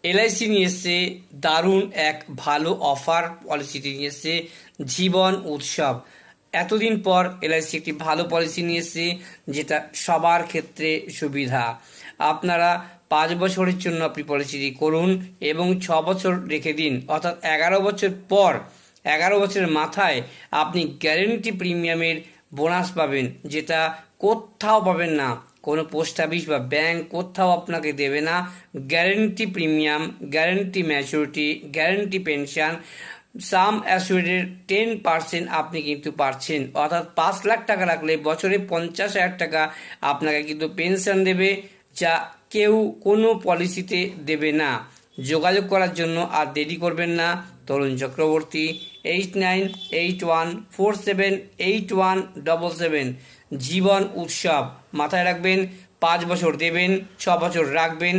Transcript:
LIC নিয়ে এসছে দারুণ এক ভালো অফার, পলিসিটি নিয়ে এসছে জীবন উৎসব। এতদিন পর এলআইসি একটি ভালো পলিসি নিয়ে এসছে যেটা সবার ক্ষেত্রে সুবিধা। আপনারা 5 বছরের জন্য আপনি পলিসিটি করুন এবং 6 বছর রেখে দিন, অর্থাৎ 11 বছর পর 11 বছরের মাথায় আপনি গ্যারেন্টি প্রিমিয়ামের বোনাস পাবেন, যেটা কোথাও পাবেন না। কোনো পোস্ট অফিস বা ব্যাংক কোথাও আপনাকে দেবে না। Guarantee premium, guarantee maturity, guarantee pension, sum অ্যাসুরের 10% আপনি কিন্তু পাচ্ছেন, অর্থাৎ 5 লাখ টাকা রাখলে বছরে 50,000 টাকা আপনাকে কিন্তু পেনশন দেবে, যা কেউ কোনো পলিসিতে দেবে না। যোগাযোগ করার জন্য আর দেরি করবেন না। তরুণ চক্রবর্তী, 8981478177। জীবন উৎসব, মাথায় রাখবেন। 5 বছর দেবেন, 6 বছর রাখবেন।